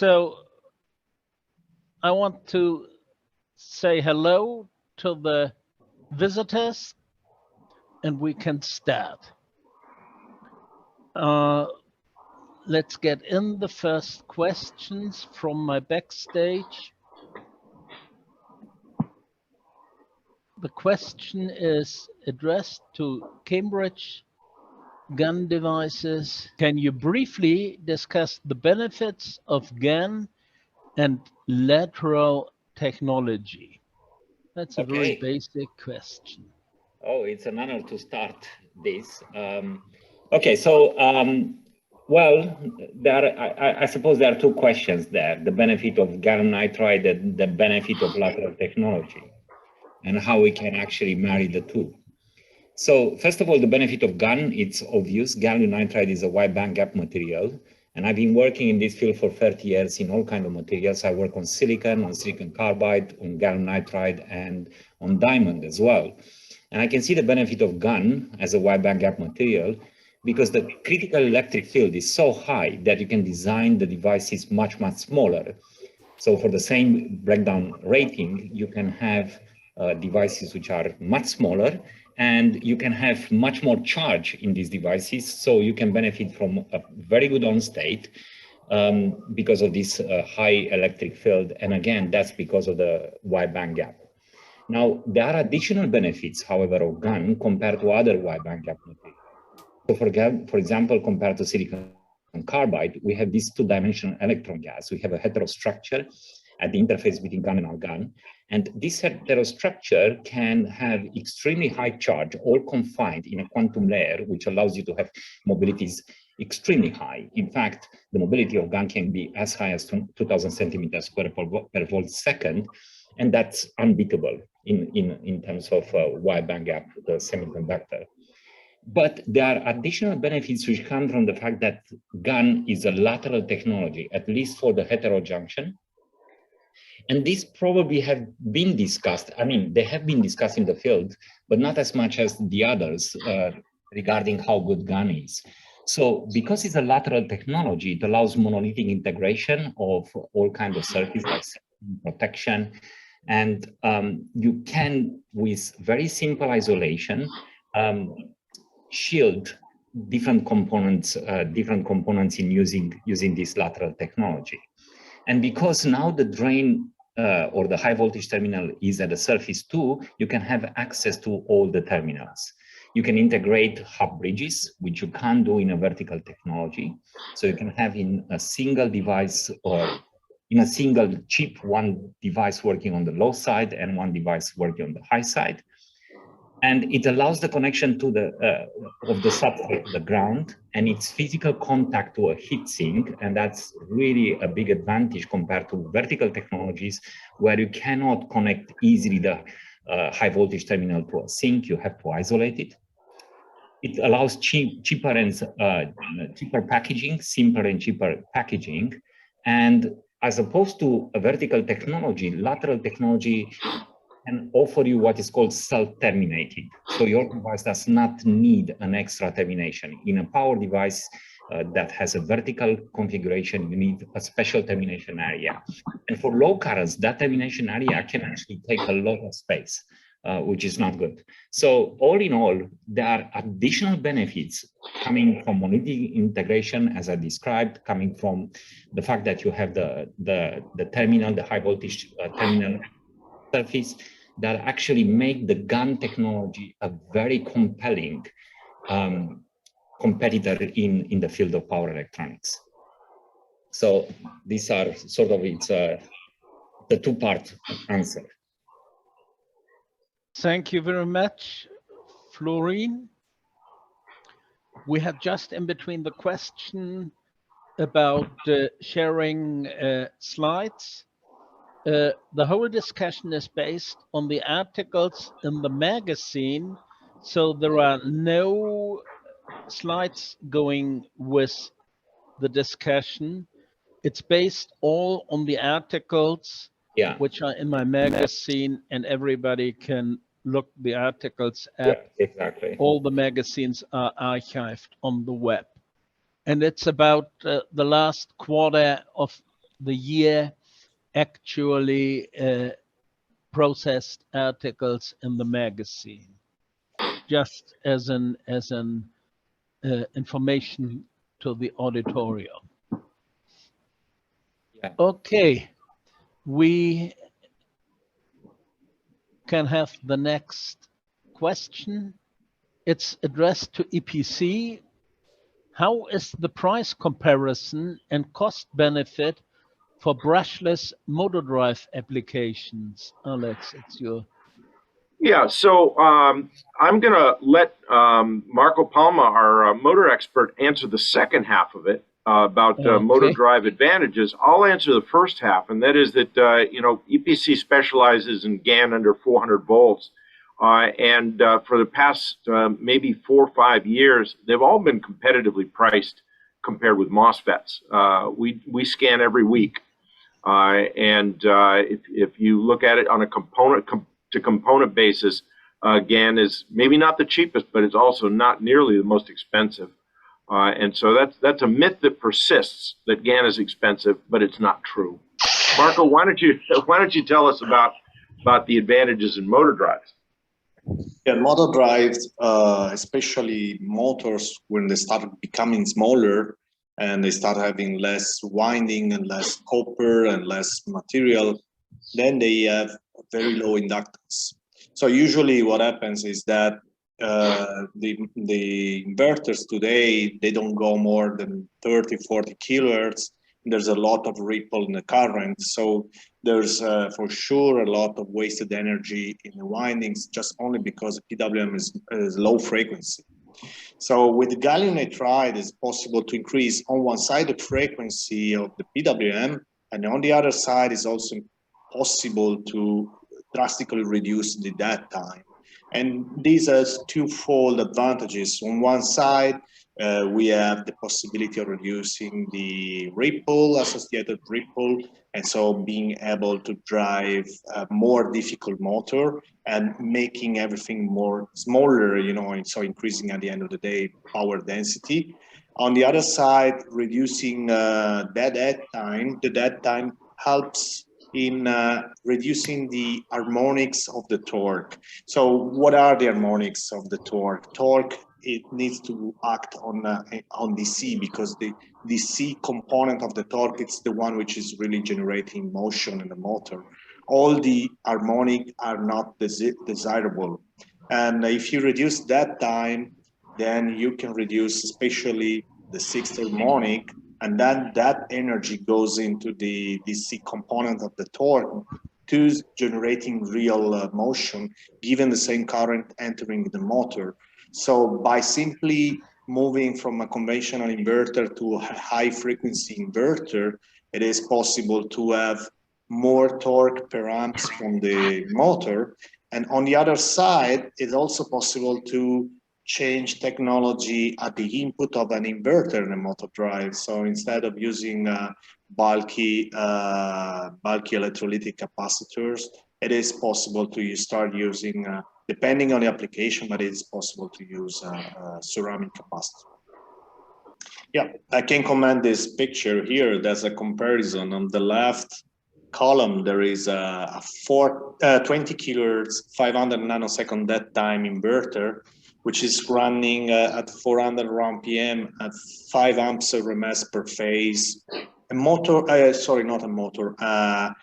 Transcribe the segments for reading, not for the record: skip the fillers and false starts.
So I want to say hello to the visitors, and we can start. Let's get in the first questions from my backstage. The question is addressed to Cambridge GaN devices. Can you briefly discuss the benefits of GaN and lateral technology? That's a very basic question. Oh, it's an honor to start this. Okay, so well, I suppose there are two questions there: the benefit of gallium nitride and the benefit of lateral technology, and how we can actually marry the two. So first of all, the benefit of GaN, it's obvious. Gallium nitride is a wide bandgap material, and I've been working in this field for 30 years in all kinds of materials. I work on silicon carbide, on gallium nitride, and on diamond as well. And I can see the benefit of GaN as a wide bandgap material because the critical electric field is so high that you can design the devices much, much smaller. So for the same breakdown rating, you can have devices which are much smaller, and you can have much more charge in these devices. So you can benefit from a very good on state because of this high electric field. And again, that's because of the wide bandgap. Now, there are additional benefits, however, of GaN compared to other wide bandgap materials. So for example, compared to silicon carbide, we have this two-dimensional electron gas. We have a heterostructure at the interface between GaN and argon. And this heterostructure can have extremely high charge, all confined in a quantum layer, which allows you to have mobilities extremely high. In fact, the mobility of GaN can be as high as 2,000 centimeters per volt second, and that's unbeatable in terms of wide bandgap, the semiconductor. But there are additional benefits which come from the fact that GaN is a lateral technology, at least for the heterojunction. And these probably have been discussed. I mean, they have been discussed in the field, but not as much as the others regarding how good GaN is. So because it's a lateral technology, it allows monolithic integration of all kinds of circuits like protection. And you can, with very simple isolation, shield different components in using this lateral technology. And because now the drain or the high voltage terminal is at the surface too, you can have access to all the terminals. You can integrate hub bridges, which you can't do in a vertical technology. So you can have in a single device or in a single chip, one device working on the low side and one device working on the high side. And it allows the connection to the of the substrate to the ground and its physical contact to a heat sink. And that's really a big advantage compared to vertical technologies where you cannot connect easily the high voltage terminal to a sink. You have to isolate it. It allows cheaper packaging, simpler and cheaper packaging. And as opposed to a vertical technology, lateral technology can offer you what is called self-terminating. So your device does not need an extra termination. In a power device that has a vertical configuration, you need a special termination area. And for low currents, that termination area can actually take a lot of space, which is not good. So all in all, there are additional benefits coming from monolithic integration, as I described, coming from the fact that you have the terminal, the high voltage terminal surface, that actually make the GaN technology a very compelling competitor in the field of power electronics. So these are sort of the two-part answer. Thank you very much, Florin. We have just in between the question about sharing slides. The whole discussion is based on the articles in the magazine, so there are no slides going with the discussion. It's based all on the articles which are in my magazine, and everybody can look the articles up. Yeah, exactly. All the magazines are archived on the web. And it's about the last quarter of the year actually processed articles in the magazine, just as an information to the auditorium. Yeah. Okay, we can have the next question. It's addressed to EPC. How is the price comparison and cost benefit for brushless motor drive applications? Alex, it's your. Yeah, so I'm going to let Marco Palma, our motor expert, answer the second half of it about motor drive advantages. I'll answer the first half, and that is that, EPC specializes in GaN under 400 volts. And for the past maybe 4 or 5 years, they've all been competitively priced compared with MOSFETs. We scan every week. And if you look at it on a component basis, GaN is maybe not the cheapest, but it's also not nearly the most expensive. And so that's a myth that persists, that GaN is expensive, but it's not true. Marco, why don't you tell us about the advantages in motor drives? Yeah, motor drives, especially motors, when they start becoming smaller and they start having less winding and less copper and less material, then they have very low inductance. So usually what happens is that the inverters today, they don't go more than 30, 40 kilohertz. There's a lot of ripple in the current. So there's for sure a lot of wasted energy in the windings just only because the PWM is low frequency. So with the gallium nitride, it's possible to increase on one side the frequency of the PWM, and on the other side is also possible to drastically reduce the dead time. And this has twofold advantages. On one side, we have the possibility of reducing the ripple, associated ripple, and so being able to drive a more difficult motor and making everything more smaller, and so increasing at the end of the day power density. On the other side, reducing dead time. The dead time helps in reducing the harmonics of the torque. So what are the harmonics of the torque? Torque, it needs to act on DC, because the DC component of the torque, it's the one which is really generating motion in the motor. All the harmonic are not desirable. And if you reduce that time, then you can reduce especially the sixth harmonic, and then that energy goes into the DC component of the torque to generating real motion, given the same current entering the motor. So by simply moving from a conventional inverter to a high frequency inverter, it is possible to have more torque per amps from the motor. And on the other side, it's also possible to change technology at the input of an inverter in a motor drive. So instead of using bulky electrolytic capacitors, it is possible to start using, depending on the application, but it is possible to use ceramic capacitor. Yeah, I can comment this picture here. There's a comparison. On the left column, there is a 20 kilohertz, 500 nanosecond dead time inverter, which is running at 400 RPM at 5 amps RMS per phase. A motor, sorry, not a motor, an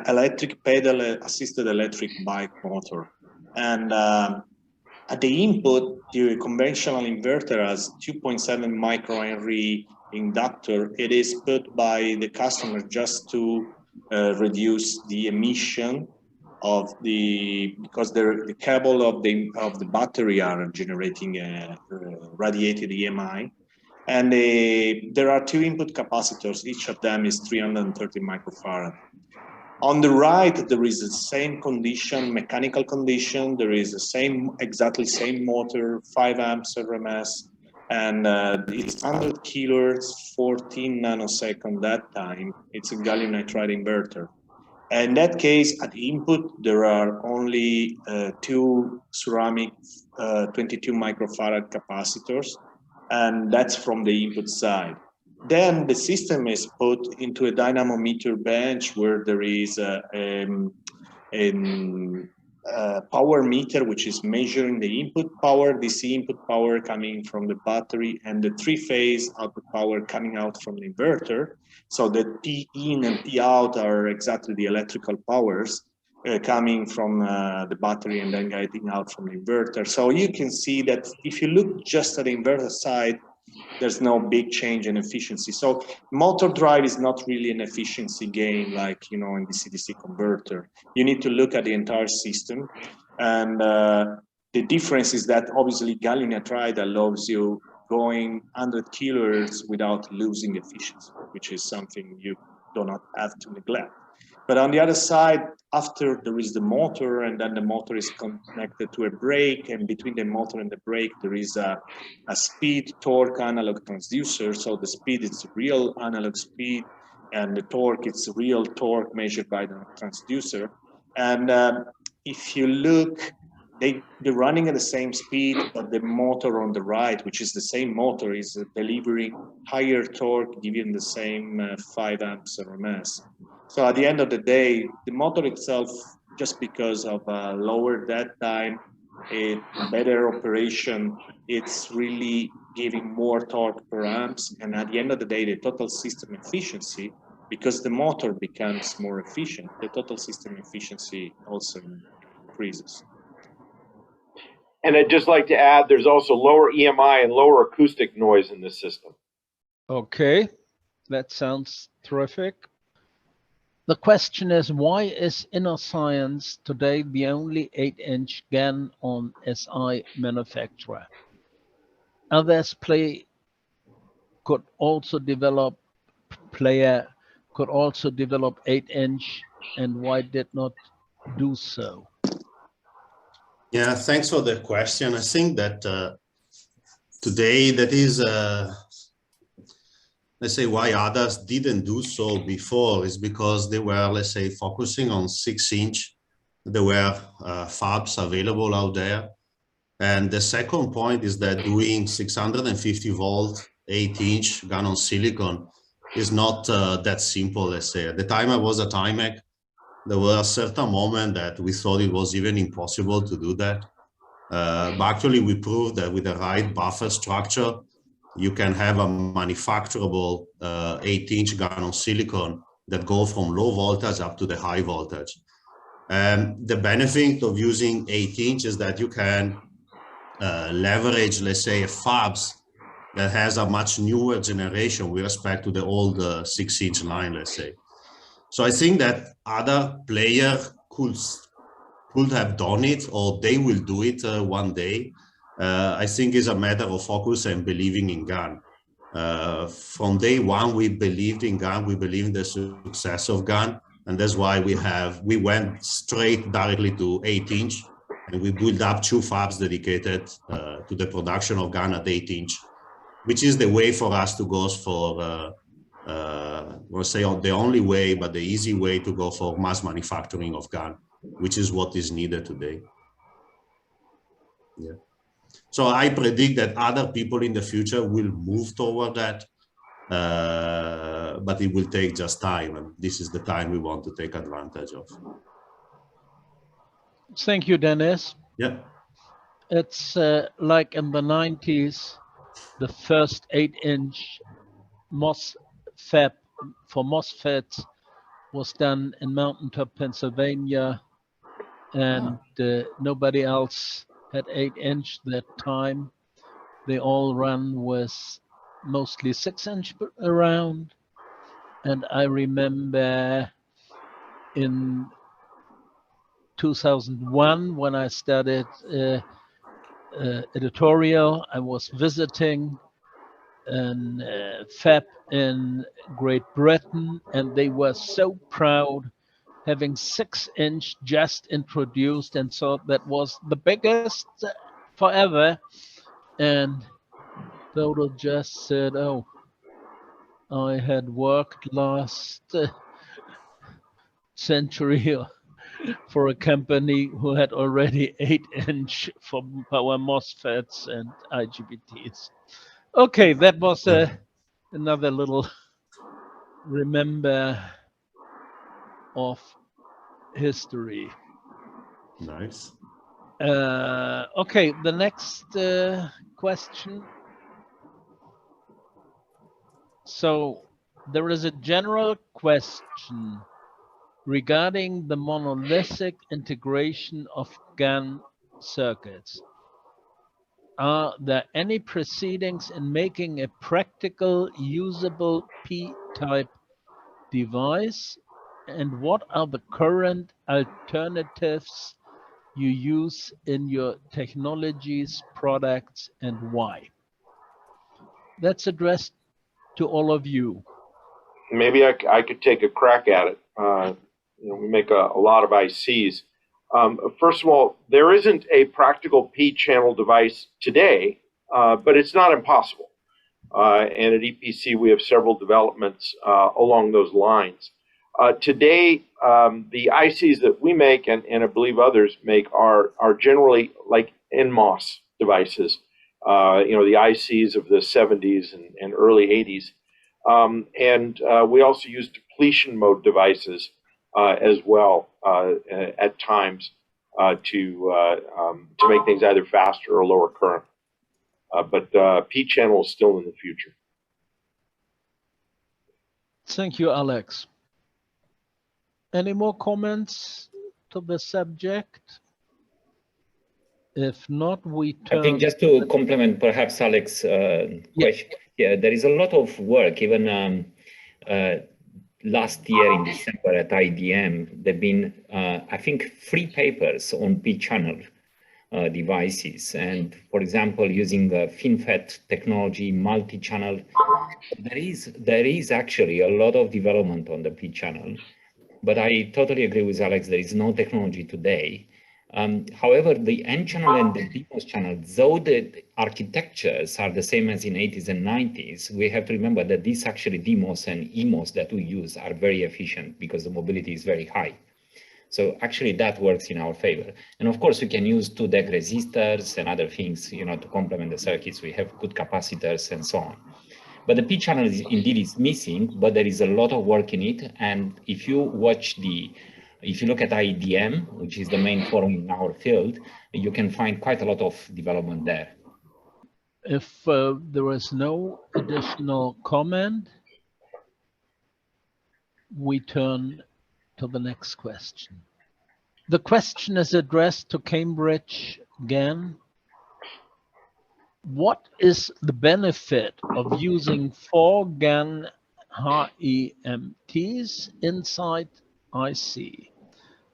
electric pedal assisted electric bike motor. And at the input, the conventional inverter has 2.7 microhenry inductor. It is put by the customer just to reduce the emission of because the cable of the battery are generating radiated EMI, and there are 2 input capacitors. Each of them is 330 microfarad. On the right, there is the same condition, mechanical condition. There is the exactly same motor, 5 amps RMS, and it's 100 kilohertz, 14 nanosecond that time. It's a gallium nitride inverter. In that case, at input, there are only 2 ceramic 22 microfarad capacitors, and that's from the input side. Then the system is put into a dynamometer bench where there is a power meter, which is measuring the input power, DC input power coming from the battery, and the three-phase output power coming out from the inverter. So the P in and P out are exactly the electrical powers coming from the battery and then getting out from the inverter. So you can see that if you look just at the inverter side, there's no big change in efficiency. So motor drive is not really an efficiency gain like, in DC-DC converter. You need to look at the entire system. And the difference is that obviously gallium nitride allows you going 100 kilohertz without losing efficiency, which is something you do not have to neglect. But on the other side, after there is the motor, and then the motor is connected to a brake, and between the motor and the brake, there is a speed torque analog transducer. So the speed is real analog speed, and the torque is real torque measured by the transducer. And if you look, they're running at the same speed, but the motor on the right, which is the same motor, is delivering higher torque, giving the same 5 amps RMS. So at the end of the day, the motor itself, just because of lower dead time, a better operation, it's really giving more torque per amps. And at the end of the day, the total system efficiency, because the motor becomes more efficient, the total system efficiency also increases. And I'd just like to add, there's also lower EMI and lower acoustic noise in this system. Okay, that sounds terrific. The question is, why is Innoscience today the only 8-inch GaN on SI manufacturer? Others could also develop 8-inch, and why did not do so? Yeah, thanks for the question. I think that today that is, let's say, why others didn't do so before is because they were, let's say, focusing on 6-inch. There were fabs available out there. And the second point is that doing 650 volt 8-inch GaN on silicon is not that simple, let's say. At the time I was at IMEC, there were a certain moment that we thought it was even impossible to do that. But actually we proved that with the right buffer structure, you can have a manufacturable 8-inch GaN on silicon that go from low voltage up to the high voltage. And the benefit of using 8-inch is that you can leverage, let's say, fabs that has a much newer generation with respect to the old 6-inch line, let's say. So I think that other players could have done it, or they will do it one day. I think it's a matter of focus and believing in GaN. From day one, we believed in GaN. We believe in the success of GaN, and that's why we went straight directly to 8-inch, and we built up 2 fabs dedicated to the production of GaN at 8-inch, which is the way for us to go for, we'll say the only way, but the easy way to go for mass manufacturing of GaN, which is what is needed today. Yeah. So I predict that other people in the future will move toward that, but it will take just time, and this is the time we want to take advantage of. Thank you, Denis. Yeah. It's like in the 90s, the first 8-inch MOS fab for MOSFETs was done in Mountaintop, Pennsylvania, and nobody else had 8-inch that time. They all run with mostly 6-inch around. And I remember in 2001, when I started editorial, I was visiting a fab in Great Britain, and they were so proud having 6-inch just introduced and thought that was the biggest forever. And Bodo just said, oh, I had worked last century for a company who had already 8-inch for power MOSFETs and IGBTs. Okay, that was a another little remember of history. Nice. Okay, the next question. So there is a general question regarding the monolithic integration of GaN circuits. Are there any proceedings in making a practical, usable P-type device? And what are the current alternatives you use in your technologies, products, and why? That's addressed to all of you. Maybe I could take a crack at it. We make a lot of ICs. First of all, there isn't a practical P-channel device today, but it's not impossible. And at EPC, we have several developments along those lines. Today, the ICs that we make, and I believe others make, are generally like NMOS devices. The ICs of the 70s and early 80s. And we also use depletion mode devices as well at times to make things either faster or lower current. But P-channel is still in the future. Thank you, Alex. Any more comments to the subject? If not, we turn... I think just to complement perhaps Alex's question, yeah, there is a lot of work, even last year in December at IDM, there have been, I think, 3 papers on P-channel devices. And for example, using the FinFET technology, multi-channel, there is actually a lot of development on the P-channel. But I totally agree with Alex, there is no technology today. However, the N-channel and the DMOS channel, though the architectures are the same as in 80s and 90s, we have to remember that these actually DMOS and E-mos that we use are very efficient because the mobility is very high. So actually that works in our favor. And of course, we can use 2-deck resistors and other things, to complement the circuits. We have good capacitors and so on. But the P channel indeed is missing, but there is a lot of work in it. And if you look at IDM, which is the main forum in our field, you can find quite a lot of development there. If there is no additional comment, we turn to the next question. The question is addressed to Cambridge GaN. What is the benefit of using 4 GaN HEMTs inside IC?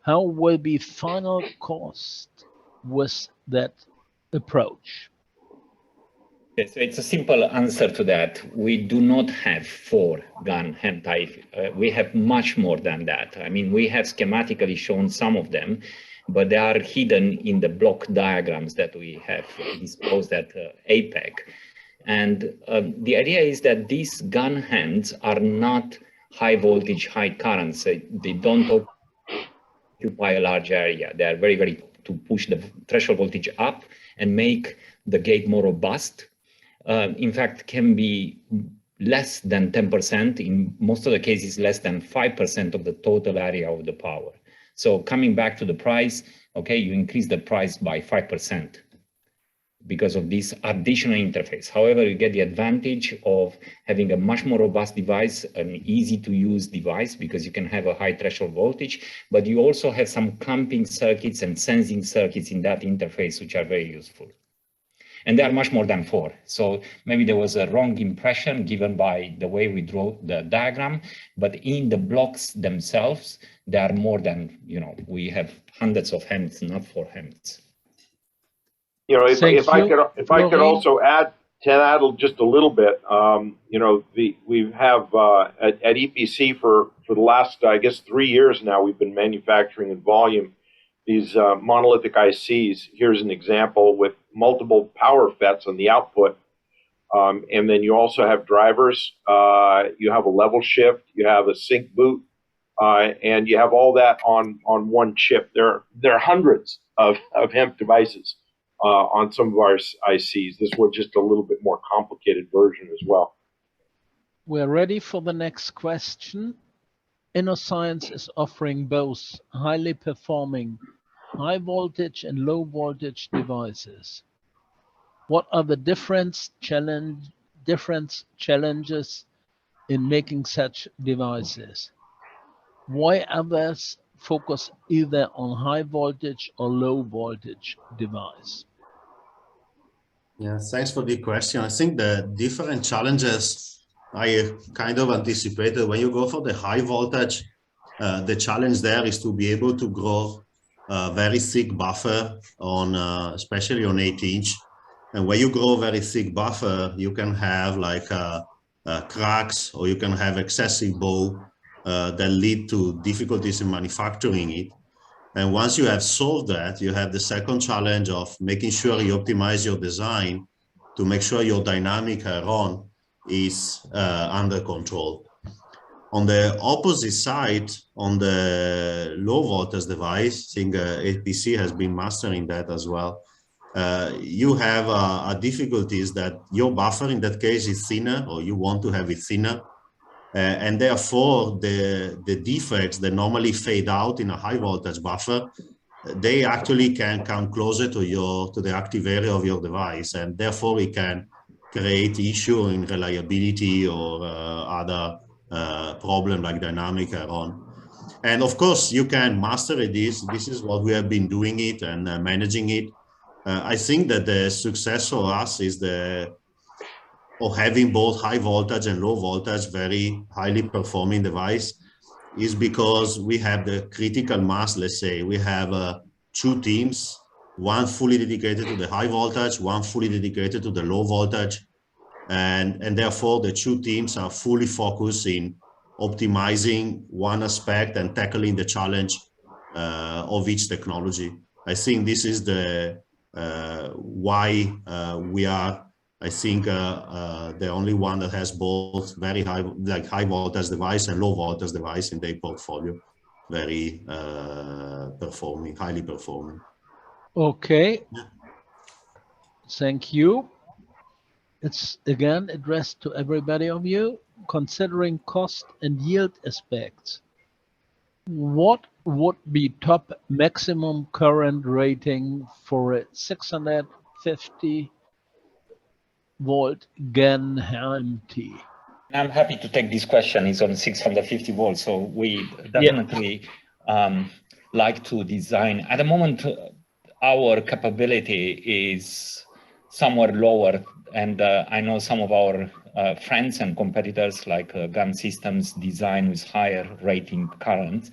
How will be final cost with that approach? Okay, so it's a simple answer to that. We do not have 4 GaN HEMT. We have much more than that. I mean, we have schematically shown some of them, but they are hidden in the block diagrams that we have disclosed at APEC. And the idea is that these GaN HEMTs are not high voltage, high currents. They don't occupy a large area. They are very to push the threshold voltage up and make the gate more robust. In fact, can be less than 10%, in most of the cases less than 5% of the total area of the power. So coming back to the price, okay, you increase the price by 5% because of this additional interface. However, you get the advantage of having a much more robust device, an easy to use device, because you can have a high threshold voltage, but you also have some clamping circuits and sensing circuits in that interface, which are very useful. And they are much more than 4. So maybe there was a wrong impression given by the way we draw the diagram, but in the blocks themselves, there are more than, we have hundreds of HEMTs, not 4 HEMTs. If I could also add to that just a little bit, we have at EPC for the last, I guess, 3 years now, we've been manufacturing in volume these monolithic ICs. Here's an example with multiple power FETs on the output. And then you also have drivers, you have a level shift, you have a sync boot, and you have all that on one chip. There are hundreds of HEMT devices on some of our ICs. This was just a little bit more complicated version as well. We're ready for the next question. Innoscience is offering both highly performing high voltage and low voltage devices. What are the different challenges in making such devices? Why others focus either on high voltage or low voltage device? Yeah, thanks for the question. I think the different challenges I kind of anticipated. When you go for the high voltage, the challenge there is to be able to grow a very thick buffer on, especially on 8-inch. And when you grow very thick buffer, you can have like cracks, or you can have excessive bow that lead to difficulties in manufacturing it. And once you have solved that, you have the second challenge of making sure you optimize your design to make sure your dynamic iron is under control. On the opposite side, on the low voltage device, I think APC has been mastering that as well. You have a difficulty is that your buffer in that case is thinner, or you want to have it thinner. And therefore, the defects that normally fade out in a high voltage buffer, they actually can come closer to the active area of your device, and therefore it can create issue in reliability or other problem like dynamic iron. And of course, you can master this. This is what we have been doing it and managing it. I think that the success for us is of having both high voltage and low voltage, very highly performing device, is because we have the critical mass. Let's say we have two teams, one fully dedicated to the high voltage, one fully dedicated to the low voltage. And therefore the two teams are fully focused in optimizing one aspect and tackling the challenge of each technology. I think this is the why we are, I think, the only one that has both very high, like high voltage device and low voltage device in their portfolio, very performing, highly performing. Okay, thank you. It's again addressed to everybody of you. Considering cost and yield aspects, what would be top maximum current rating for a 650 volt GaN HEMT? I'm happy to take this question. It's on 650 volts, so we definitely like to design. At the moment, our capability is somewhere lower, and I know some of our friends and competitors like GaN Systems design with higher rating current.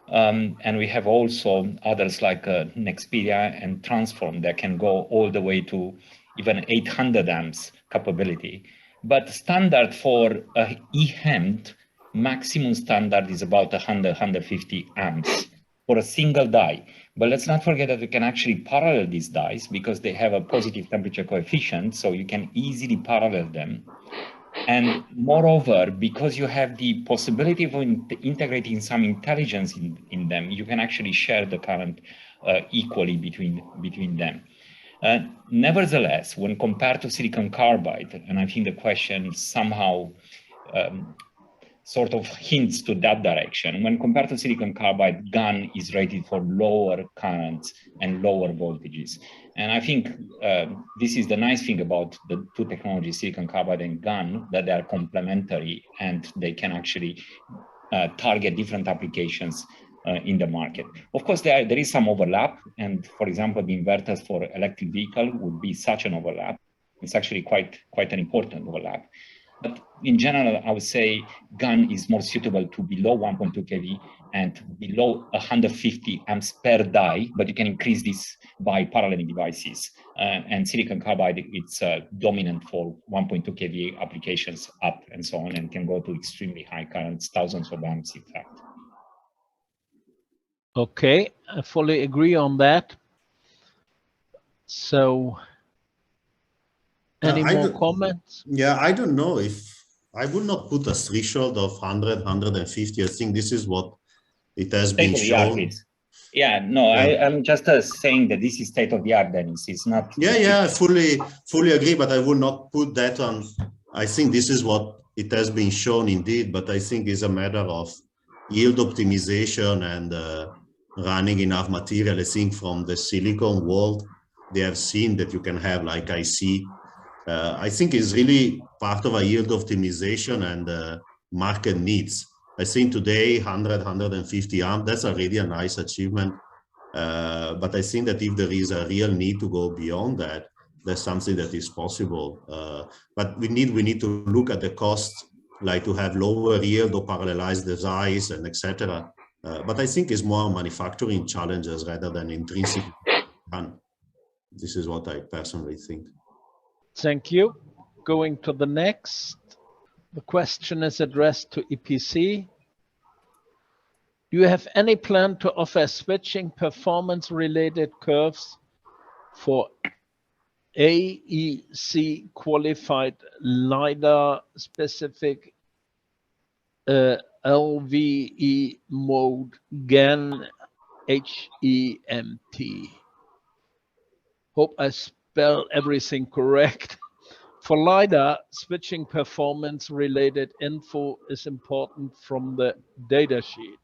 And we have also others like Nexperia and Transform that can go all the way to even 800 amps capability. But standard for E-HEMT, maximum standard is about 100-150 amps for a single die. But let's not forget that we can actually parallel these dies because they have a positive temperature coefficient, so you can easily parallel them. And moreover, because you have the possibility of integrating some intelligence in them, you can actually share the current equally between them. Nevertheless, when compared to silicon carbide, and I think the question somehow sort of hints to that direction, when compared to silicon carbide, GaN is rated for lower currents and lower voltages. And I think this is the nice thing about the two technologies, silicon carbide and GaN, that they are complementary and they can actually target different applications in the market. Of course, there is some overlap, and for example, the inverters for electric vehicle would be such an overlap. It's actually quite an important overlap. But in general, I would say GaN is more suitable to below 1.2 kV and below 150 amps per die, but you can increase this by paralleling devices. And silicon carbide, it's dominant for 1.2 kV applications up and so on, and can go to extremely high currents, thousands of amps in fact. Okay, I fully agree on that. So, any more comments? Yeah, I don't know if I would not put a threshold of 100, 150. I think this is what it has been shown. Yeah, no, yeah. I'm just saying that this is state of the art, Denis. It's not. Yeah, I fully agree, but I would not put that on. I think this is what it has been shown indeed, but I think it's a matter of yield optimization and running enough material. I think from the silicon world, they have seen that you can have like IC. I think it's really part of a yield optimization and market needs. I think today 100, 150 amp, that's already a nice achievement. But I think that if there is a real need to go beyond that, there's something that is possible. But we need to look at the costs, like to have lower yield or parallelize the size and etc. But I think it's more manufacturing challenges rather than intrinsic. This is what I personally think. Thank you. Going to the next. The question is addressed to EPC. Do you have any plan to offer switching performance-related curves for AEC qualified LIDAR specific LV E-mode GaN HEMT? Hope I spell everything correct. For LIDAR, switching performance-related info is important from the datasheet.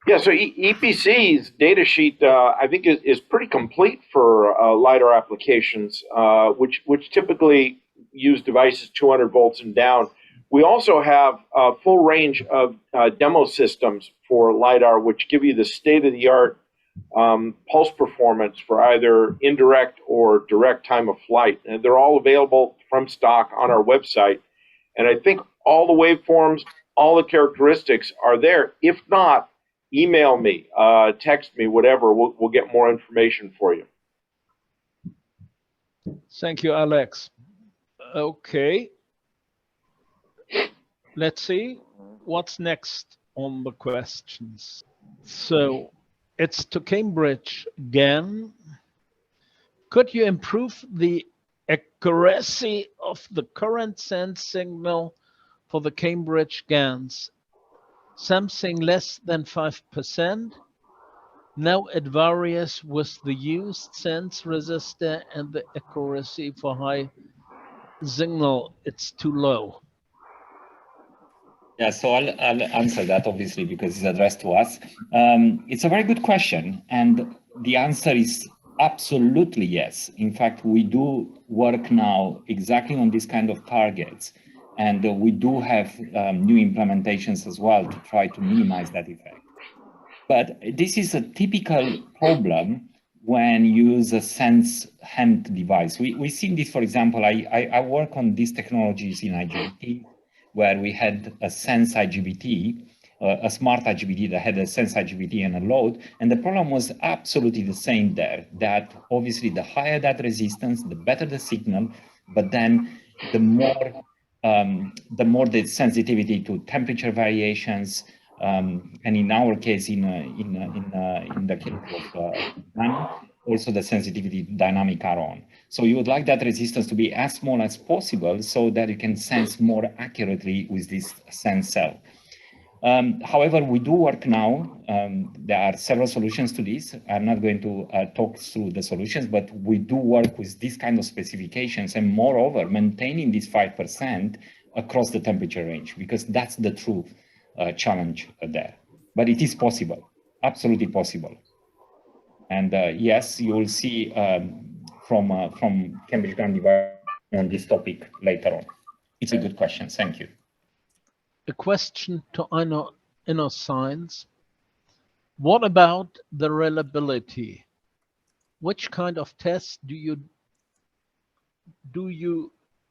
Yeah, so EPC's datasheet, I think, is pretty complete for LIDAR applications, which typically use devices 200 volts and down. We also have a full range of demo systems for LIDAR, which give you the state-of-the-art pulse performance for either indirect or direct time of flight. And they're all available from stock on our website. And I think all the waveforms, all the characteristics are there. If not, email me, text me, whatever. We'll get more information for you. Thank you, Alex. Okay. Let's see what's next on the questions. So it's to Cambridge GaN. Could you improve the accuracy of the current sense signal for the Cambridge GaNs? Something less than 5%. Now it varies with the used sense resistor and the accuracy for high signal, it's too low. Yeah, so I'll answer that, obviously, because it's addressed to us. It's a very good question, and the answer is absolutely yes. In fact, we do work now exactly on this kind of targets, and we do have new implementations as well to try to minimize that effect. But this is a typical problem when you use a sense HEMT device. We've seen this, for example, I work on these technologies in IGBT, where we had a sense IGBT, a smart IGBT that had a sense IGBT and a load. And the problem was absolutely the same there, that obviously the higher that resistance, the better the signal, but then the more the sensitivity to temperature variations, and in our case, in the case of GaN, also the sensitivity dynamic are on. So you would like that resistance to be as small as possible so that you can sense more accurately with this sense cell. However, we do work now. There are several solutions to this. I'm not going to talk through the solutions, but we do work with these kind of specifications and moreover, maintaining this 5% across the temperature range, because that's the true challenge there. But it is possible, absolutely possible. And yes, you will see from Cambridge GaN device on this topic later on. It's a good question. Thank you. A question to Innoscience. What about the reliability? Which kind of tests do you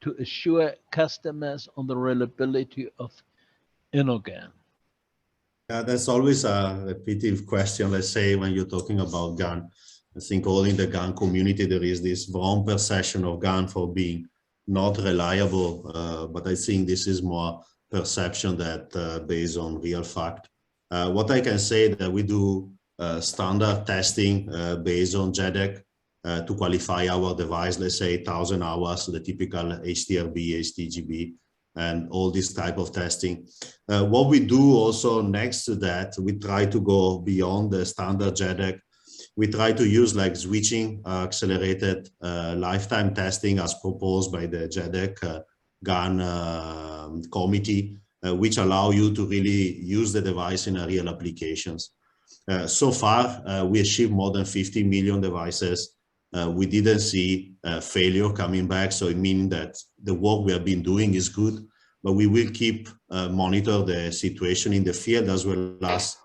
to assure customers on the reliability of InnoGaN? That's always a repetitive question, let's say, when you're talking about GaN. I think all in the GaN community, there is this wrong perception of GaN for being not reliable, but I think this is more perception that based on real fact. What I can say that we do standard testing based on JEDEC to qualify our device, let's say 1,000 hours, the typical HTRB, HTGB, and all this type of testing. What we do also next to that, we try to go beyond the standard JEDEC. We try to use like switching accelerated lifetime testing as proposed by the JEDEC GaN committee, which allow you to really use the device in real applications. So far, we achieved more than 50 million devices. We didn't see failure coming back, so it means that the work we have been doing is good, but we will keep monitor the situation in the field, as well as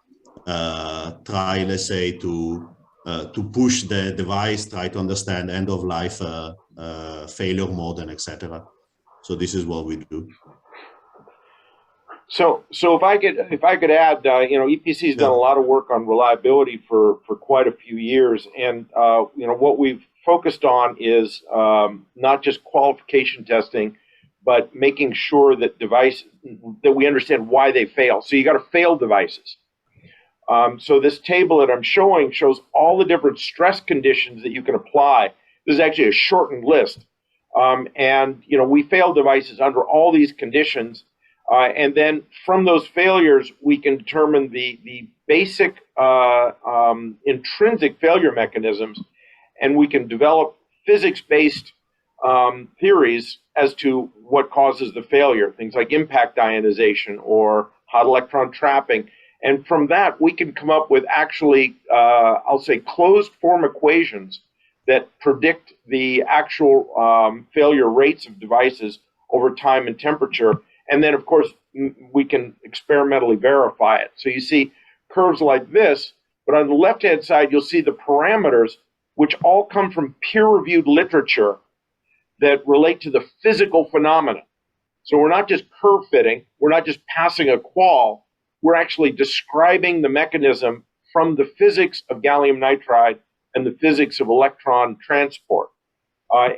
try, let's say, to push the device, try to understand end of life failure mode, and etc. So this is what we do. So if I could add, EPC has done a lot of work on reliability for quite a few years, and what we've focused on is not just qualification testing, but making sure that we understand why they fail. So you got to fail devices. So this table that I'm showing shows all the different stress conditions that you can apply. This is actually a shortened list, and we fail devices under all these conditions. And then from those failures, we can determine the basic intrinsic failure mechanisms, and we can develop physics-based theories as to what causes the failure, things like impact ionization or hot electron trapping. And from that, we can come up with actually, I'll say, closed form equations that predict the actual failure rates of devices over time and temperature. And then, of course, we can experimentally verify it. So you see curves like this, but on the left-hand side, you'll see the parameters, which all come from peer-reviewed literature that relate to the physical phenomena. So we're not just curve fitting, we're not just passing a qual, we're actually describing the mechanism from the physics of gallium nitride and the physics of electron transport.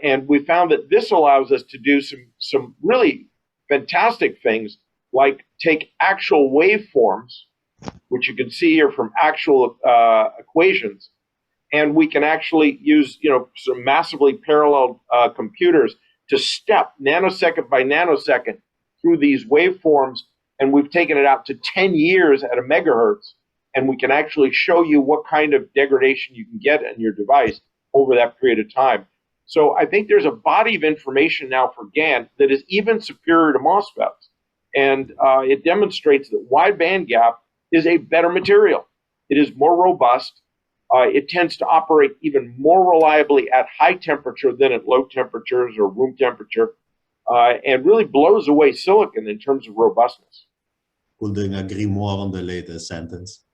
And we found that this allows us to do some really fantastic things, like take actual waveforms, which you can see here from actual equations, and we can actually use some massively parallel computers to step nanosecond by nanosecond through these waveforms, and we've taken it out to 10 years at a megahertz, and we can actually show you what kind of degradation you can get in your device over that period of time. So I think there's a body of information now for GaN that is even superior to MOSFETs. And it demonstrates that wide bandgap is a better material. It is more robust. It tends to operate even more reliably at high temperature than at low temperatures or room temperature, and really blows away silicon in terms of robustness. Couldn't agree more on the latest sentence.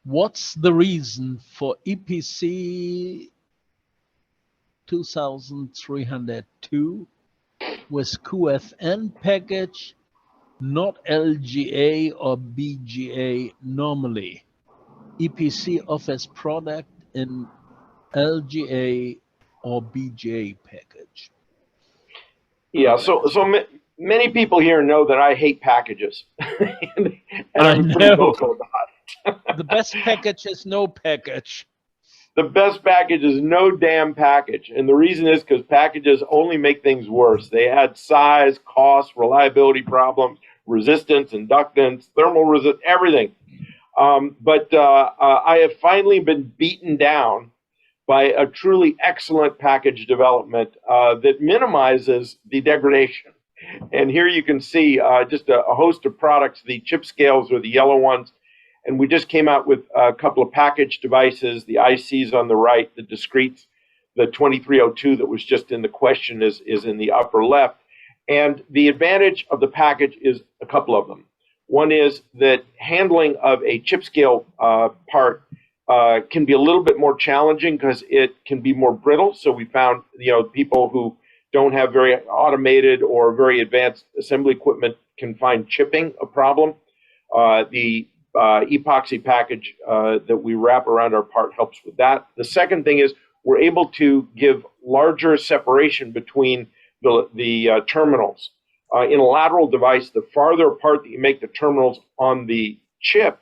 What's the reason for EPC 2302 with QFN package, not LGA or BGA normally? EPC offers product in LGA or BGA package. Yeah, so many people here know that I hate packages. and I'm pretty vocal about it. The best package is no package. The best package is no damn package. And the reason is because packages only make things worse. They add size, cost, reliability problems, resistance, inductance, thermal resistance, everything. But I have finally been beaten down by a truly excellent package development that minimizes the degradation. And here you can see just a host of products. The chip scales are the yellow ones. And we just came out with a couple of package devices, the ICs on the right, the discretes, the 2302 that was just in the question is in the upper left. And the advantage of the package is a couple of them. One is that handling of a chip scale part can be a little bit more challenging because it can be more brittle. So we found, people who don't have very automated or very advanced assembly equipment can find chipping a problem. The epoxy package that we wrap around our part helps with that. The second thing is we're able to give larger separation between the terminals. In a lateral device, the farther apart that you make the terminals on the chip,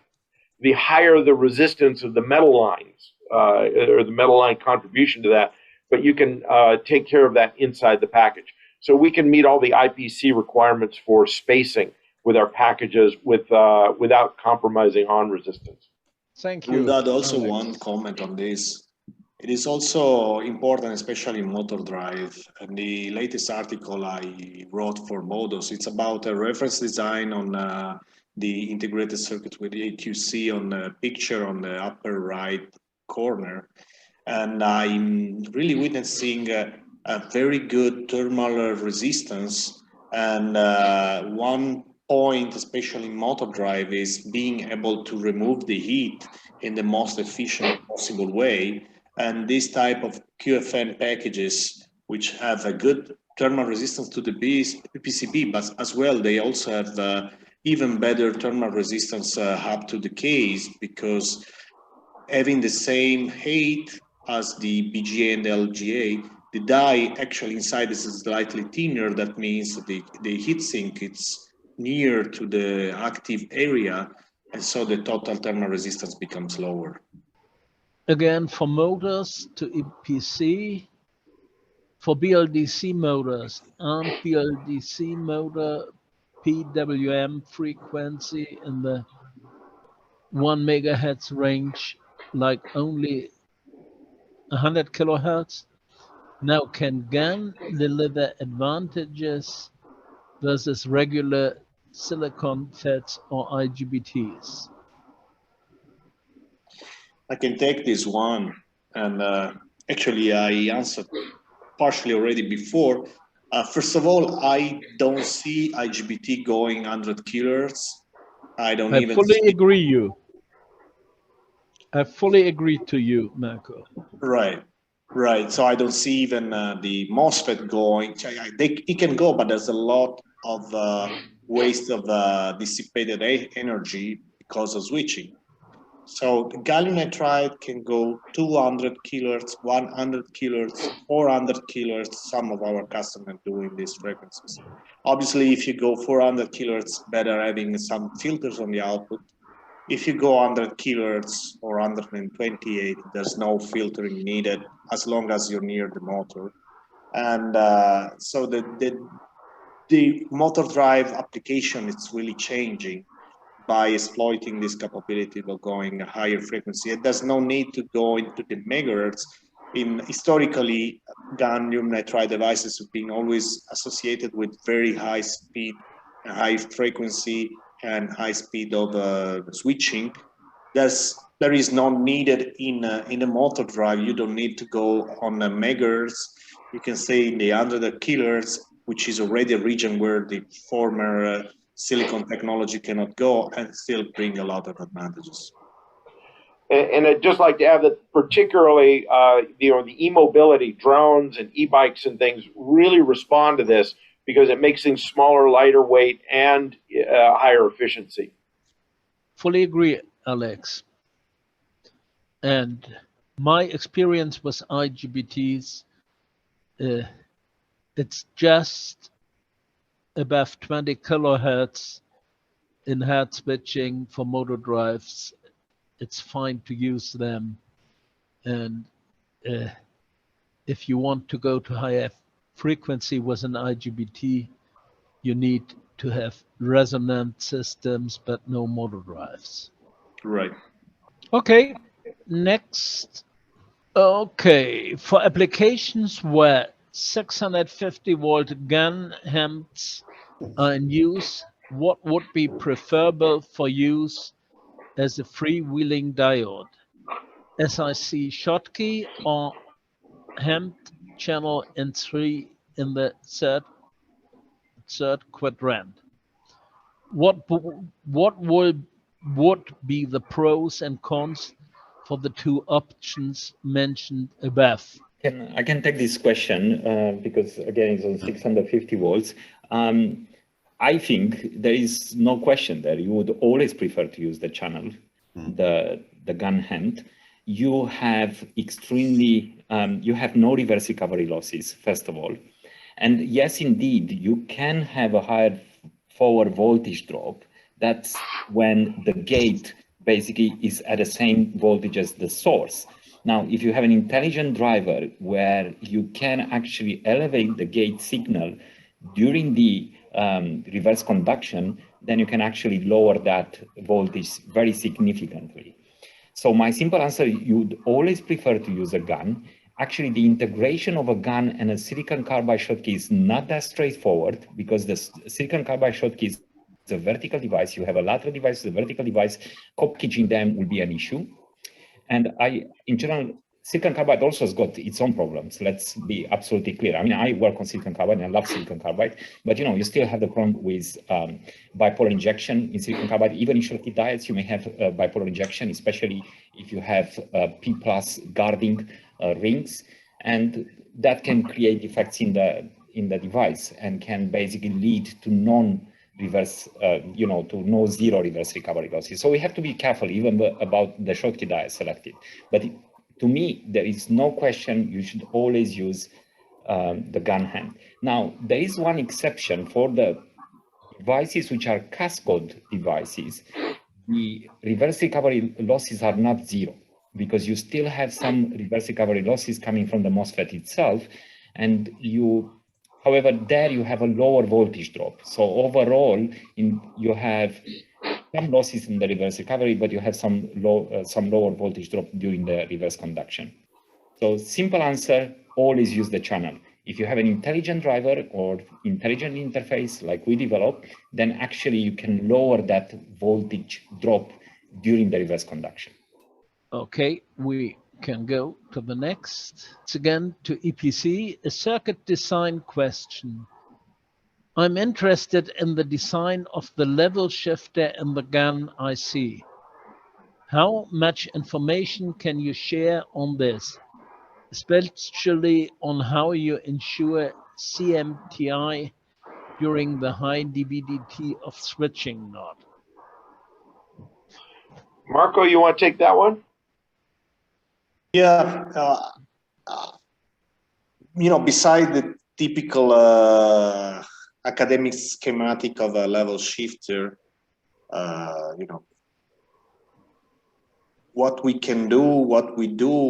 the higher the resistance of the metal lines, or the metal line contribution to that. But you can take care of that inside the package. So we can meet all the IPC requirements for spacing with our packages without compromising on resistance. Thank you. Would add also one comment on this. It is also important, especially in motor drive. And the latest article I wrote for Bodo, it's about a reference design on the integrated circuit with AQC on the picture on the upper right corner. And I'm really witnessing a very good thermal resistance. And one point, especially in motor drive, is being able to remove the heat in the most efficient possible way. And this type of QFN packages, which have a good thermal resistance to the PCB, but as well, they also have even better thermal resistance up to the case, because having the same height as the BGA and the LGA, the die actually inside is slightly thinner. That means the heat sink, it's near to the active area, and so the total thermal resistance becomes lower. Again, for motors to EPC, for BLDC motors, ARM BLDC motor PWM frequency in the 1 megahertz range, like only 100 kilohertz. Now, can GaN deliver advantages versus regular silicon FETs or IGBTs? I can take this one, and actually I answered partially already before. First of all, I don't see IGBT going 100 kilohertz. I don't even fully see... agree you. I fully agree to you, Marco. Right, right. So I don't see even the MOSFET going. It can go, but there's a lot of waste of dissipated energy because of switching. So the gallium nitride can go 200 kilohertz, 100 kilohertz, 400 kilohertz. Some of our customers are doing these frequencies. Obviously, if you go 400 kilohertz, better having some filters on the output. If you go 100 kilohertz or 128, there's no filtering needed as long as you're near the motor. And so the motor drive application is really changing by exploiting this capability of going a higher frequency. There's no need to go into the megahertz. Historically, gallium nitride devices have been always associated with very high speed, high frequency, and high speed of switching. There is no needed in a motor drive. You don't need to go on a megahertz. You can say in the 100 kilohertz, which is already a region where the former silicon technology cannot go, and still bring a lot of advantages. And I'd just like to add that particularly, the e-mobility, drones and e-bikes and things really respond to this because it makes things smaller, lighter weight, and higher efficiency. Fully agree, Alex. And my experience with IGBTs, it's just above 20 kilohertz in hertz switching for motor drives. It's fine to use them. And if you want to go to higher frequency with an IGBT, you need to have resonant systems, but no motor drives. Right. Okay, next. Okay, for applications where 650 volt GaN HEMTs are in use, what would be preferable for use as a freewheeling diode? SiC Schottky or HEMT channel in 3 in the third quadrant? What would be the pros and cons for the two options mentioned above? I can take this question because again it's on 650 volts. I think there is no question there. You would always prefer to use the channel, the GaN HEMT. You have you have no reverse recovery losses, first of all. And yes, indeed, you can have a higher forward voltage drop. That's when the gate basically is at the same voltage as the source. Now, if you have an intelligent driver where you can actually elevate the gate signal during the reverse conduction, then you can actually lower that voltage very significantly. So my simple answer, you'd always prefer to use a GaN. Actually, the integration of a GaN and a silicon carbide Schottky is not that straightforward, because the silicon carbide Schottky is a vertical device. You have a lateral device, the vertical device, co-packaging them will be an issue. And in general, silicon carbide also has got its own problems. Let's be absolutely clear. I mean, I work on silicon carbide and I love silicon carbide, but you still have the problem with bipolar injection in silicon carbide. Even in Schottky diodes, you may have bipolar injection, especially if you have P+ guarding rings, and that can create defects in the device and can basically lead to non-reverse, to no zero reverse recovery losses. So we have to be careful even about the Schottky diode selected. But to me, there is no question you should always use the GaN HEMT. Now, there is one exception for the devices which are cascode devices. The reverse recovery losses are not zero, because you still have some reverse recovery losses coming from the MOSFET itself. And however, there you have a lower voltage drop. So overall, you have some losses in the reverse recovery, but you have some lower voltage drop during the reverse conduction. So simple answer, always use the channel. If you have an intelligent driver or intelligent interface like we develop, then actually you can lower that voltage drop during the reverse conduction. Okay, we can go to the next. It's again to EPC, a circuit design question. I'm interested in the design of the level shifter in the GaN IC. How much information can you share on this, especially on how you ensure CMTI during the high DVDT of switching node? Marco, you want to take that one? Yeah, beside the typical academic schematic of a level shifter, what we can do,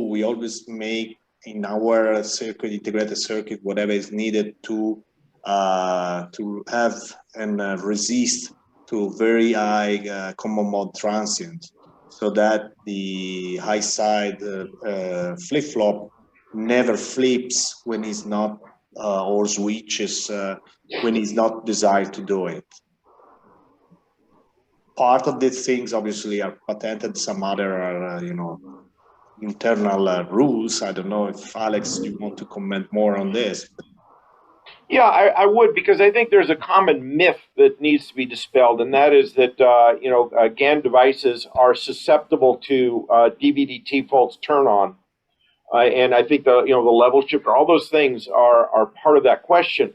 we always make in our circuit, integrated circuit, whatever is needed to have and resist to very high common mode transient, so that the high side flip-flop never flips when it's not, or switches when it's not desired to do it. Part of these things obviously are patented, some other are, internal rules. I don't know if Alex, you want to comment more on this. Yeah, I would, because I think there's a common myth that needs to be dispelled, and that is that GaN devices are susceptible to DVDT faults turn on, and I think the level shifter, all those things are part of that question.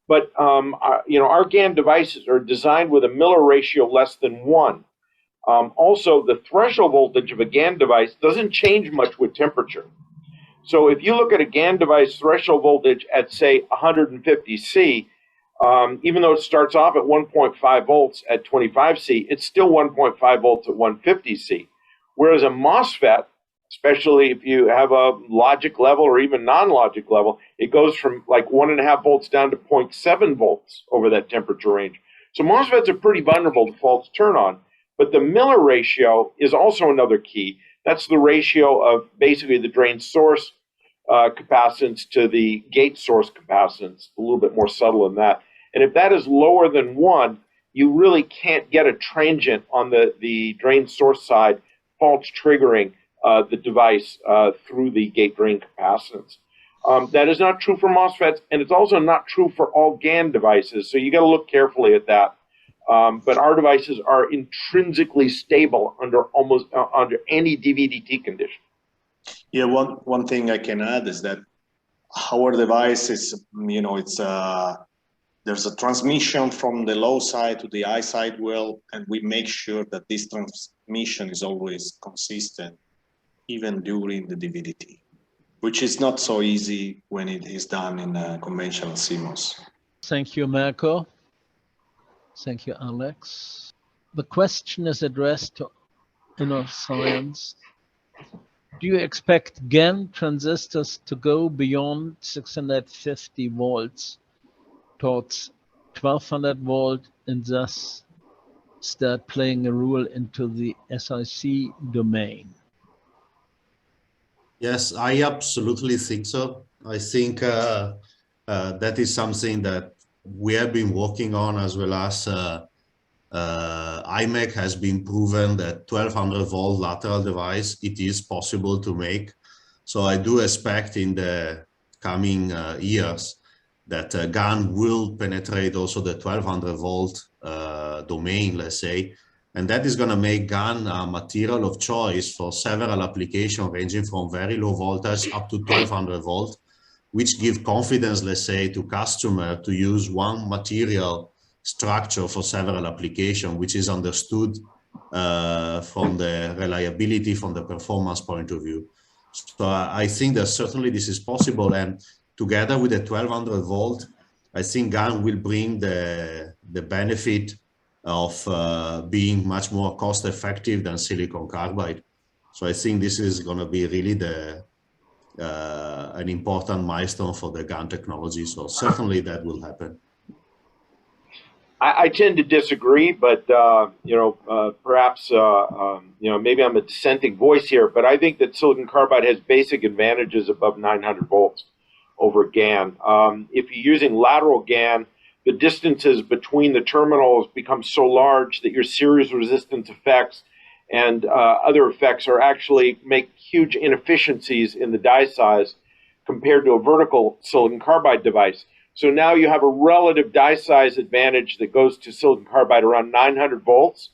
But our GaN devices are designed with a Miller ratio less than 1. Also, the threshold voltage of a GaN device doesn't change much with temperature. So if you look at a GaN device threshold voltage at, say, 150 C, even though it starts off at 1.5 volts at 25 C, it's still 1.5 volts at 150 C. Whereas a MOSFET, especially if you have a logic level or even non-logic level, it goes from like 1.5 volts down to 0.7 volts over that temperature range. So MOSFETs are pretty vulnerable to faults turn on. But the Miller ratio is also another key. That's the ratio of basically the drain source capacitance to the gate source capacitance, a little bit more subtle than that. And if that is lower than 1, you really can't get a transient on the drain source side, faults triggering the device through the gate drain capacitance. That is not true for MOSFETs, and it's also not true for all GaN devices, so you got to look carefully at that. But our devices are intrinsically stable under any DVDT condition. Yeah, one thing I can add is that our device is, there's a transmission from the low side to the high side well, and we make sure that this transmission is always consistent, even during the DVDT, which is not so easy when it is done in a conventional CMOS. Thank you, Marco. Thank you, Alex. The question is addressed to Innoscience. Do you expect GaN transistors to go beyond 650 volts towards 1200 volt and thus start playing a role into the SiC domain? Yes, I absolutely think so. I think that is something that we have been working on, as well as IMEC has been proven that 1200 volt lateral device, it is possible to make. So I do expect in the coming years that GaN will penetrate also the 1200 volt domain, let's say, and that is going to make GaN a material of choice for several applications ranging from very low voltage up to 1200 volt, which give confidence, let's say, to customer to use one material structure for several applications, which is understood from the reliability, from the performance point of view. So I think that certainly this is possible, and together with the 1200 volt, I think GaN will bring the benefit of being much more cost effective than silicon carbide. So I think this is going to be really an important milestone for the GaN technology. So certainly that will happen. I tend to disagree, but perhaps maybe I'm a dissenting voice here, but I think that silicon carbide has basic advantages above 900 volts over GaN. If you're using lateral GaN, the distances between the terminals become so large that your series resistance effects and other effects are actually make huge inefficiencies in the die size compared to a vertical silicon carbide device. So now you have a relative die size advantage that goes to silicon carbide around 900 volts.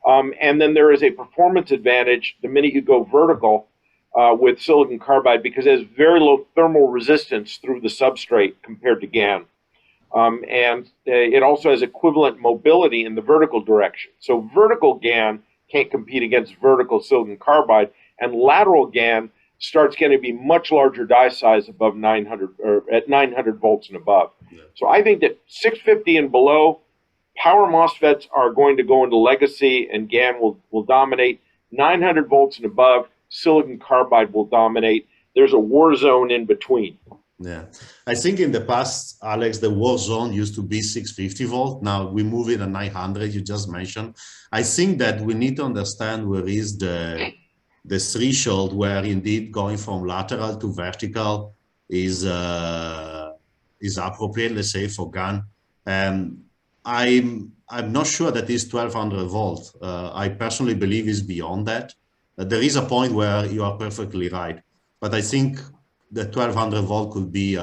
And then there is a performance advantage the minute you go vertical with silicon carbide, because it has very low thermal resistance through the substrate compared to GaN. And it also has equivalent mobility in the vertical direction. So vertical GaN can't compete against vertical silicon carbide, and lateral GaN starts going to be much larger die size above 900 or at 900 volts and above. Yeah. So I think that 650 and below, power MOSFETs are going to go into legacy, and GaN will dominate. 900 volts and above, silicon carbide will dominate. There's a war zone in between. Yeah, I think in the past, Alex, the war zone used to be 650 volt. Now we move it at 900, you just mentioned. I think that we need to understand where is the threshold where indeed going from lateral to vertical is appropriate, let's say, for GaN. I'm not sure that is 1200 volt. I personally believe is beyond that. There is a point where you are perfectly right, but I think the 1200 volt could be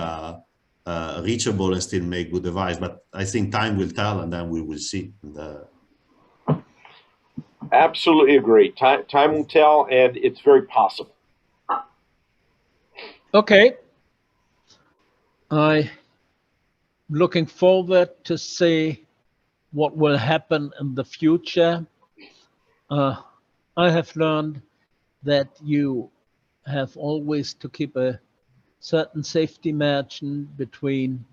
reachable and still make good device. But I think time will tell, and then we will see. Absolutely agree. Time will tell, and it's very possible. Okay. I'm looking forward to see what will happen in the future. I have learned that you have always to keep a certain safety margin between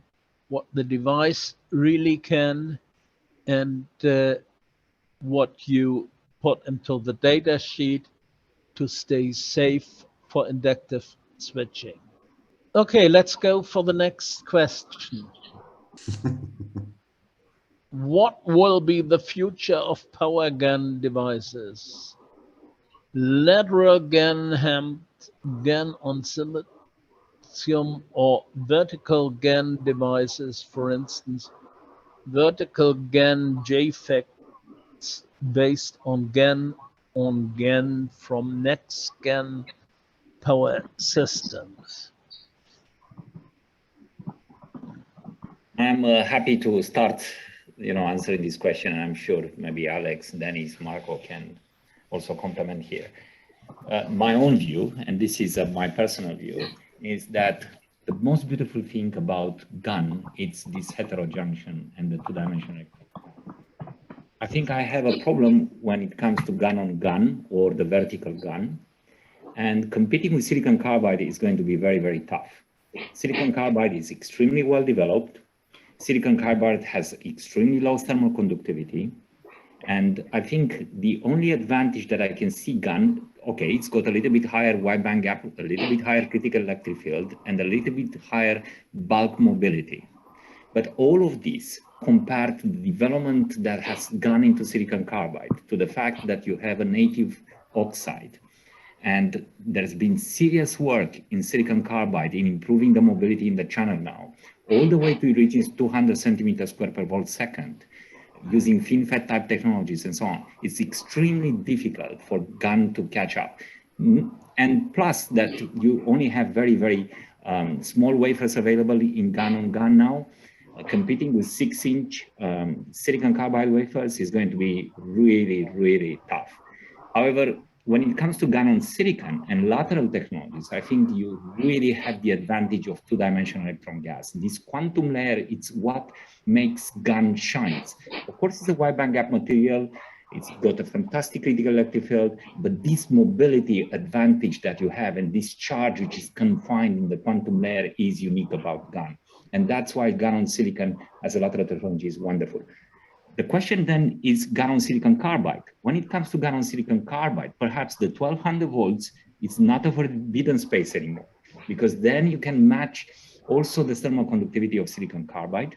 what the device really can and what you put into the data sheet to stay safe for inductive switching. Okay, let's go for the next question. What will be the future of power GaN devices? Lateral GaN HEMT, GaN on silicon, or vertical GaN devices, for instance, vertical GaN JFETs based on GaN from next GaN power systems? I'm happy to start, answering this question. I'm sure maybe Alex, Denis, Marco can also complement here. My own view, and this is my personal view, is that the most beautiful thing about GaN is this heterojunction and the two-dimensional. I think I have a problem when it comes to GaN on GaN or the vertical GaN, and competing with silicon carbide is going to be very, very tough. Silicon carbide is extremely well developed. Silicon carbide has extremely low thermal conductivity. And I think the only advantage that I can see GaN, okay, it's got a little bit higher wide band gap, a little bit higher critical electric field, and a little bit higher bulk mobility. But all of this compared to the development that has gone into silicon carbide, to the fact that you have a native oxide, And there's been serious work in silicon carbide in improving the mobility in the channel now, all the way to reaching 200 centimeters square per volt second, using FinFET type technologies and so on. It's extremely difficult for GaN to catch up. And plus that you only have very, very small wafers available in GaN on GaN now. Competing with 6-inch silicon carbide wafers is going to be really, really tough. However, when it comes to GaN on silicon and lateral technologies, I think you really have the advantage of two-dimensional electron gas. This quantum layer, it's what makes GaN shines. Of course, it's a wide bandgap material. It's got a fantastic critical electric field, but this mobility advantage that you have and this charge which is confined in the quantum layer is unique about GaN. And that's why GaN on silicon as a lateral technology is wonderful. The question then is GaN on silicon carbide. When it comes to GaN on silicon carbide, perhaps the 1200 volts is not a forbidden space anymore, because then you can match also the thermal conductivity of silicon carbide.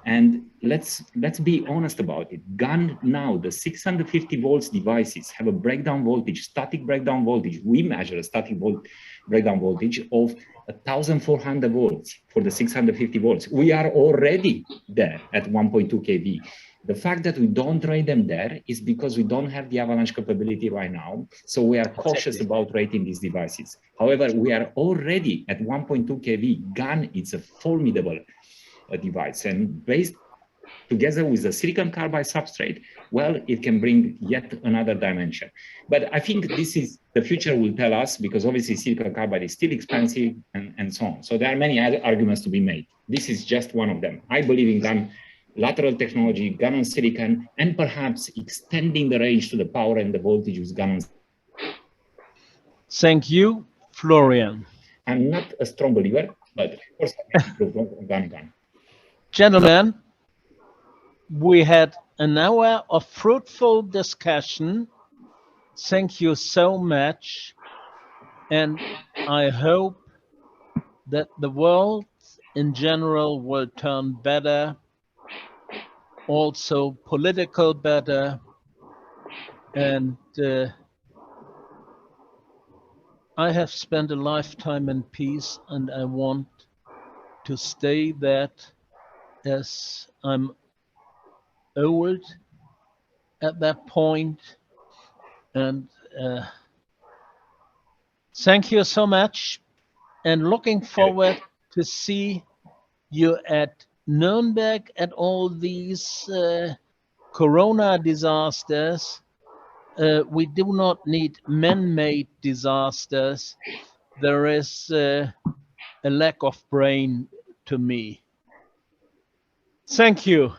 And let's be honest about it. GaN now, the 650 volts devices have a breakdown voltage, static breakdown voltage. We measure a static breakdown voltage of 1,400 volts for the 650 volts. We are already there at 1.2 kV. The fact that we don't rate them there is because we don't have the avalanche capability right now. So we are cautious about rating these devices. However, we are already at 1.2 kV. GaN is a formidable device, and based together with the silicon carbide substrate, well, it can bring yet another dimension. But I think this is the future will tell us, because obviously silicon carbide is still expensive and so on. So there are many other arguments to be made. This is just one of them. I believe in GaN lateral technology, GaN on silicon, and perhaps extending the range to the power and the voltage with GaN on. Thank you, Florian. I'm not a strong believer, but of course I can improve GaN. Gentlemen, we had an hour of fruitful discussion. Thank you so much. And I hope that the world in general will turn better, also political better. And I have spent a lifetime in peace, and I want to stay that as I'm old at that point. And thank you so much, and looking forward to see you at Nuremberg at all these corona disasters. We do not need man-made disasters. There is a lack of brain to me. Thank you.